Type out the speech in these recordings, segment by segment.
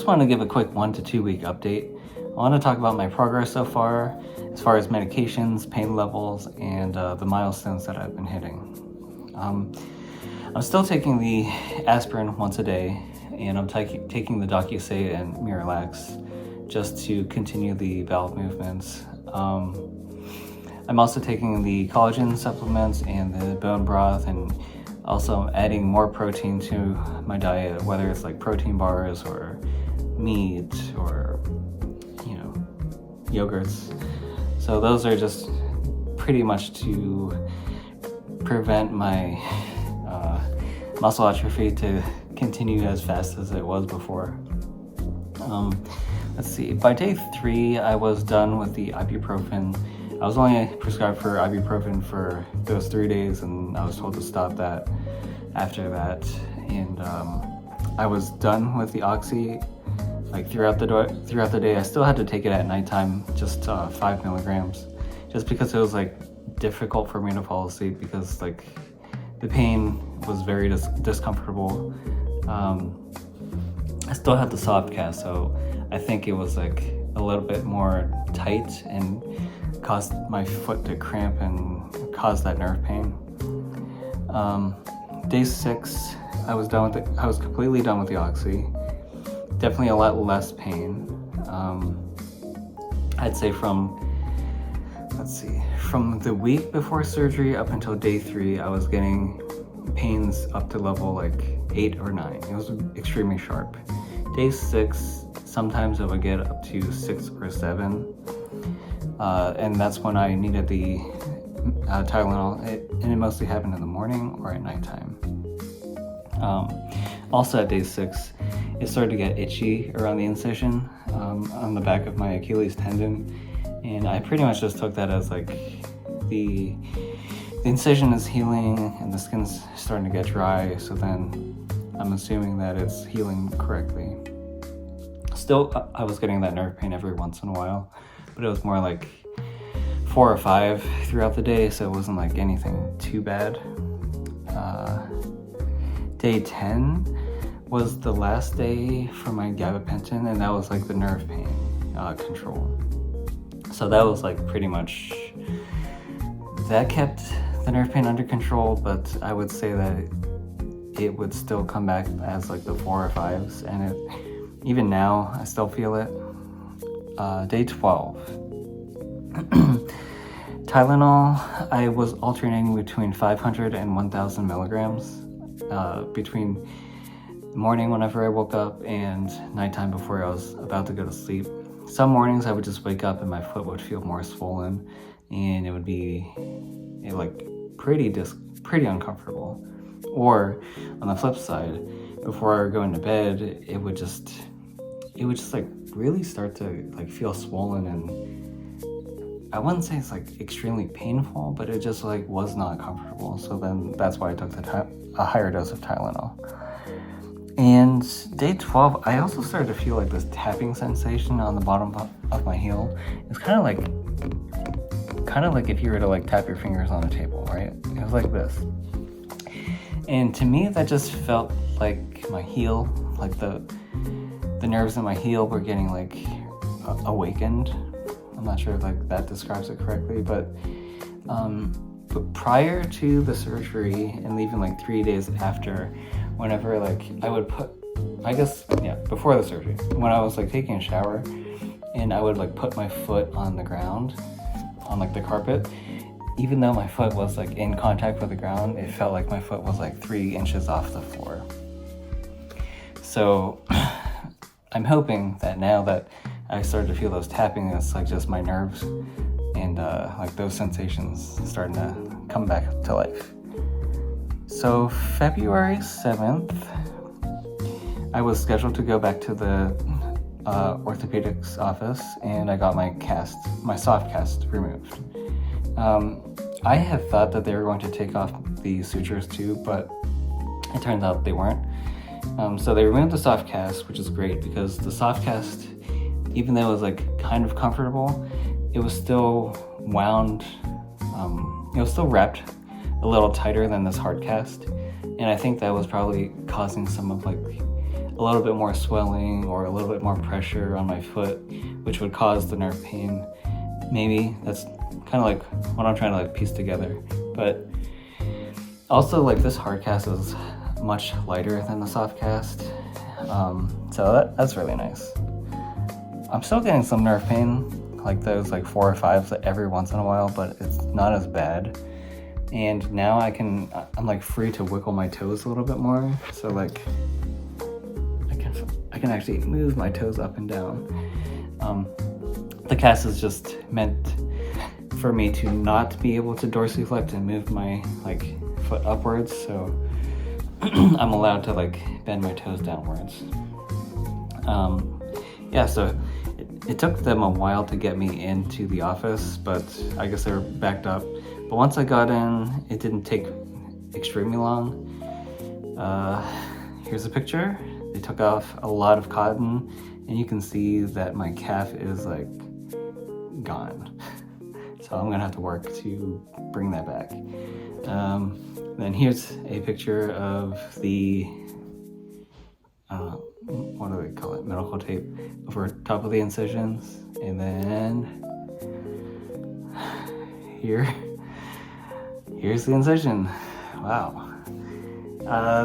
just want to give a quick 1 to 2 week update. I want to talk about my progress so far as medications, pain levels, and the milestones that I've been hitting. I'm still taking the aspirin once a day, and I'm taking the Docusate and Miralax just to continue the bowel movements. I'm also taking the collagen supplements and the bone broth, and also adding more protein to my diet, whether it's like protein bars or meat or, yogurts. So those are just pretty much to prevent my muscle atrophy to continue as fast as it was before. Let's see, by day 3, I was done with the ibuprofen. I was only prescribed for ibuprofen for those 3 days, and I was told to stop that after that. And I was done with the oxy throughout the day. I still had to take it at nighttime, just 5 milligrams, just because it was difficult for me to fall asleep because the pain was very discomfortable. I still had the soft cast, so I think it was a little bit more tight and caused my foot to cramp and caused that nerve pain. Day 6, I was done with it. I was completely done with the oxy. Definitely a lot less pain. I'd say from the week before surgery up until day 3, I was getting pains up to level 8 or 9. It was extremely sharp. Day 6, sometimes it would get up to 6 or 7. And that's when I needed the Tylenol, and it mostly happened in the morning or at nighttime. Also at day 6, it started to get itchy around the incision on the back of my Achilles tendon, and I pretty much just took that as the incision is healing and the skin's starting to get dry, so then I'm assuming that it's healing correctly. Still, I was getting that nerve pain every once in a while, but it was more 4 or 5 throughout the day, so it wasn't anything too bad. Day 10 was the last day for my gabapentin, and that was the nerve pain control. So that was pretty much, that kept the nerve pain under control, but I would say that it would still come back as the 4 or 5s, and even now I still feel it. Day 12. Tylenol, I was alternating between 500 and 1,000 milligrams between morning whenever I woke up and nighttime before I was about to go to sleep. Some mornings I would just wake up and my foot would feel more swollen, and it would be pretty uncomfortable. Or on the flip side, before going to bed, it would just really start to feel swollen, and I wouldn't say it's extremely painful, but it just was not comfortable. So then that's why I took a higher dose of Tylenol. And day 12, I also started to feel this tapping sensation on the bottom of my heel. It's kind of like if you were to tap your fingers on a table, right? It was like this. And to me, that just felt like my heel, the nerves in my heel were getting awakened. I'm not sure if that describes it correctly, but prior to the surgery and even 3 days after, whenever I would before the surgery, when I was taking a shower and I would put my foot on the ground, on the carpet, even though my foot was in contact with the ground, it felt like my foot was 3 inches off the floor. So I'm hoping that now that I started to feel those tapping, it's just my nerves and those sensations starting to come back to life. So February 7th, I was scheduled to go back to the orthopedics office, and I got my soft cast removed. I had thought that they were going to take off the sutures too, but it turns out they weren't. So they removed the soft cast, which is great because the soft cast, even though it was kind of comfortable, it was still wound, it was still wrapped a little tighter than this hard cast, and I think that was probably causing some of a little bit more swelling or a little bit more pressure on my foot, which would cause the nerve pain. Maybe that's kind of like what I'm trying to like piece together. But also, like, this hard cast is much lighter than the soft cast, so that's really nice. I'm still getting some nerve pain, like those like 4 or 5 every once in a while, but it's not as bad. And now I'm like free to wiggle my toes a little bit more, so like I can actually move my toes up and down. The cast is just meant for me to not be able to dorsiflect and move my like foot upwards, so I'm allowed to like bend my toes downwards. Yeah, so it took them a while to get me into the office, but I guess they were backed up. But once I got in, it didn't take extremely long. Here's a picture. They took off a lot of cotton, and you can see that my calf is like gone. So I'm gonna have to work to bring that back. Then here's a picture of the what do they call it? Medical tape over top of the incisions, and then here's the incision. Wow.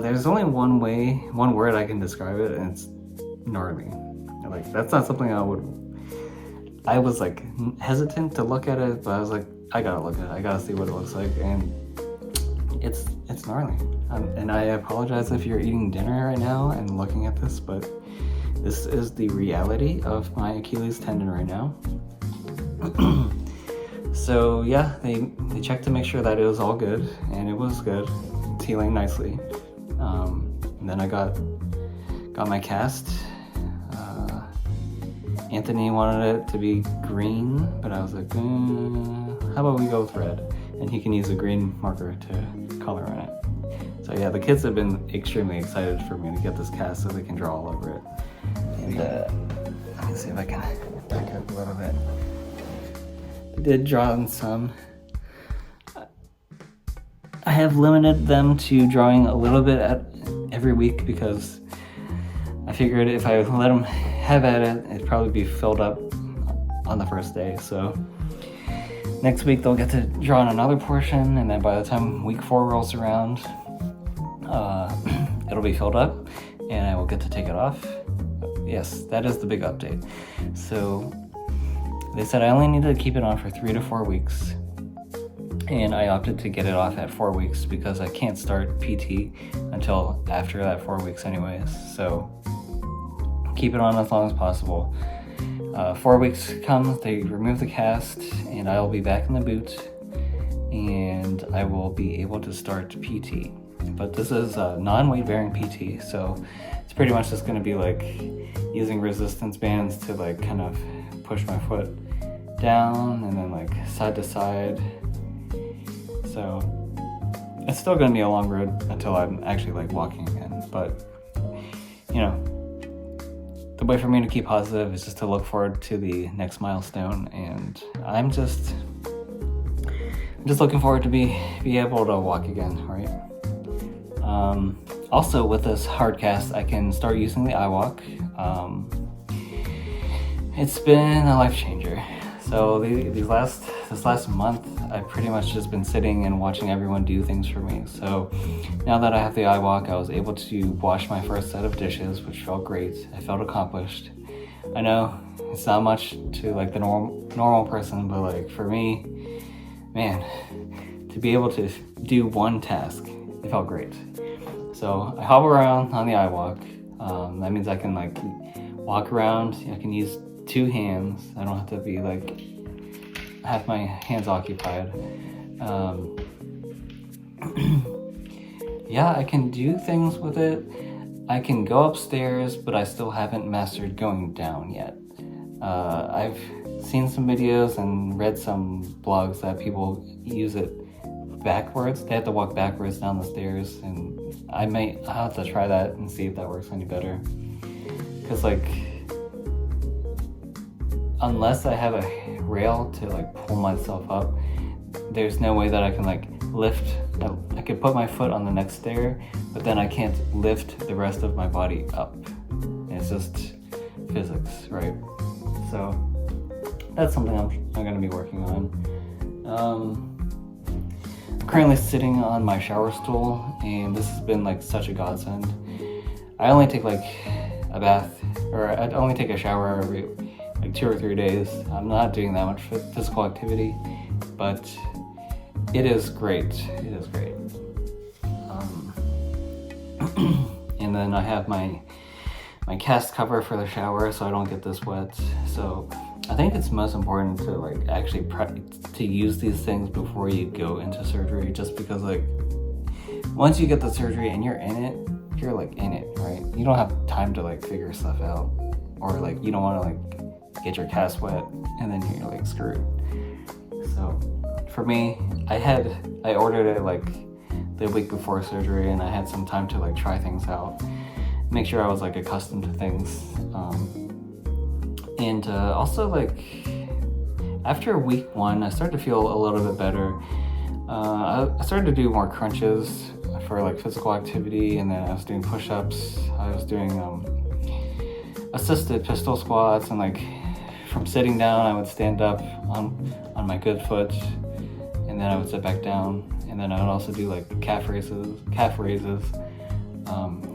There's only one word I can describe it, and it's gnarly. Like, that's not something I was like hesitant to look at it, but I was like, I gotta look at it. I gotta see what it looks like, and it's gnarly. And I apologize if you're eating dinner right now and looking at this, but this is the reality of my Achilles tendon right now. So yeah, they checked to make sure that it was all good, and it was good. It's healing nicely. And then I got my cast. Anthony wanted it to be green, but I was like, how about we go with red? And he can use a green marker to color in it. So yeah, the kids have been extremely excited for me to get this cast so they can draw all over it. And let me see if I can back up a little bit. I did draw in some. I have limited them to drawing a little bit every week because I figured if I let them have at it, it'd probably be filled up on the first day. So next week they'll get to draw on another portion, and then by the time week 4 rolls around, it'll be filled up and I will get to take it off. Yes, that is the big update. So they said I only need to keep it on for 3 to 4 weeks, and I opted to get it off at 4 weeks because I can't start PT until after that 4 weeks anyways. So keep it on as long as possible. 4 weeks comes, they remove the cast, and I will be back in the boot, and I will be able to start PT. But this is a non-weight bearing PT, so it's pretty much just going to be like using resistance bands to like kind of push my foot down and then like side to side. So it's still going to be a long road until I'm actually like walking again, but you know, the way for me to keep positive is just to look forward to the next milestone, and I'm just looking forward to be able to walk again, right? Also, with this hard cast, I can start using the iWalk. It's been a life changer. So this last month, I've pretty much just been sitting and watching everyone do things for me. So now that I have the iWalk, I was able to wash my first set of dishes, which felt great. I felt accomplished. I know it's not much to like the normal person, but like for me, man, to be able to do one task, it felt great. So I hobble around on the iWalk. That means I can like walk around. I can use 2 hands. I don't have to be like have my hands occupied. Yeah, I can do things with it. I can go upstairs, but I still haven't mastered going down yet. I've seen some videos and read some blogs that people use it backwards. They have to walk backwards down the stairs, and I'll have to try that and see if that works any better. Because like, unless I have a rail to like pull myself up, there's no way that I can like lift. I could put my foot on the next stair, but then I can't lift the rest of my body up. It's just physics, right? So that's something I'm going to be working on. I'm currently sitting on my shower stool, and this has been like such a godsend. I only take like a bath, or I only take a shower every like 2 or 3 days. I'm not doing that much physical activity, but it is great. It is great. And then I have my cast cover for the shower so I don't get this wet. So I think it's most important to like actually prep to use these things before you go into surgery, just because like once you get the surgery and you're in it, you're like in it, right? You don't have time to like figure stuff out, or like you don't want to like get your cast wet and then you're like screwed. So for me, I ordered it like the week before surgery, and I had some time to like try things out, make sure I was like accustomed to things, and also like after week 1 I started to feel a little bit better. I started to do more crunches for like physical activity, and then I was doing push-ups. I was doing assisted pistol squats, and like from sitting down I would stand up on my good foot, and then I would sit back down, and then I would also do like calf raises.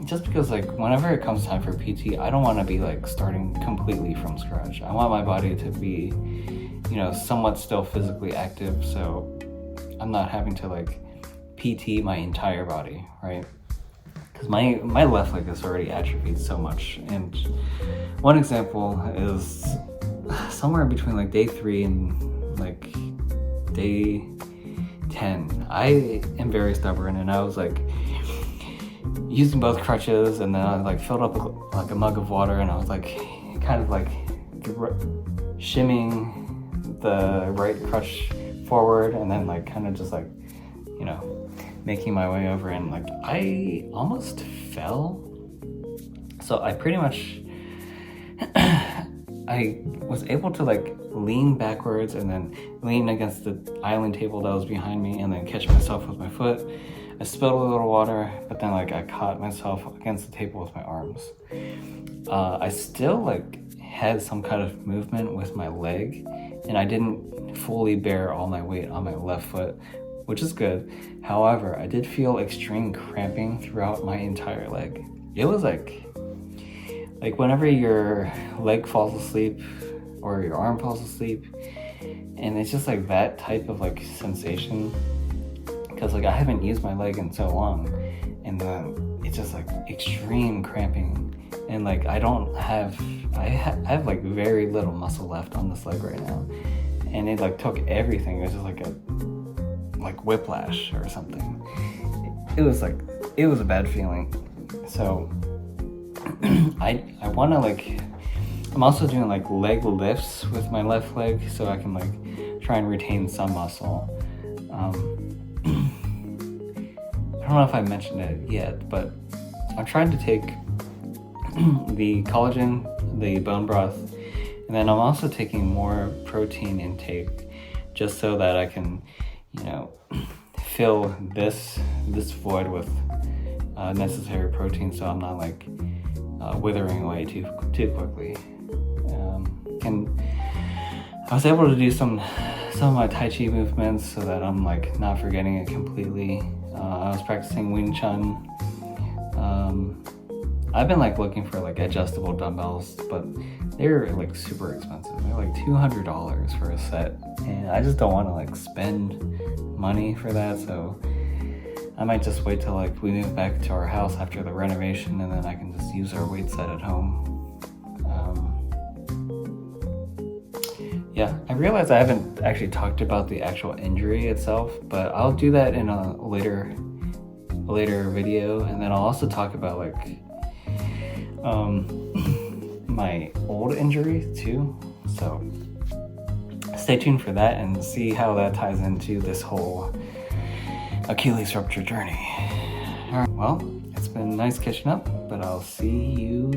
Just because like whenever it comes time for PT, I don't want to be like starting completely from scratch. I want my body to be, you know, somewhat still physically active, so I'm not having to like PT my entire body, right? Because my left leg is already atrophied so much. And one example is somewhere between like day 3 and like day 10, I am very stubborn, and I was like using both crutches, and then I like filled up like a mug of water, and I was like kind of like shimming the right crutch forward, and then like kind of just like, you know, making my way over, and like I almost fell. So I pretty much I was able to like lean backwards and then lean against the island table that was behind me, and then catch myself with my foot. I spilled a little water, but then like I caught myself against the table with my arms. I still like had some kind of movement with my leg, and I didn't fully bear all my weight on my left foot, which is good. However, I did feel extreme cramping throughout my entire leg. It was like whenever your leg falls asleep or your arm falls asleep, and it's just like that type of like sensation, because like I haven't used my leg in so long, and then it's just like extreme cramping, and like I have like very little muscle left on this leg right now, and it like took everything. It was just like like whiplash or something. It was a bad feeling. So I want to like, I'm also doing like leg lifts with my left leg so I can like try and retain some muscle. I don't know if I mentioned it yet, but I'm trying to take the collagen, the bone broth, and then I'm also taking more protein intake just so that I can, you know, fill this void with necessary protein, so I'm not like withering away too quickly. And I was able to do some of my Tai Chi movements so that I'm like not forgetting it completely. I was practicing Wing Chun. I've been like looking for like adjustable dumbbells, but they're like super expensive. They're like $200 for a set, and I just don't want to like spend money for that. So I might just wait till like we move back to our house after the renovation, and then I can just use our weight set at home. Yeah, I realize I haven't actually talked about the actual injury itself, but I'll do that in a later video, and then I'll also talk about like my old injury too. So stay tuned for that and see how that ties into this whole Achilles rupture journey. All right, well, it's been nice catching up, but I'll see you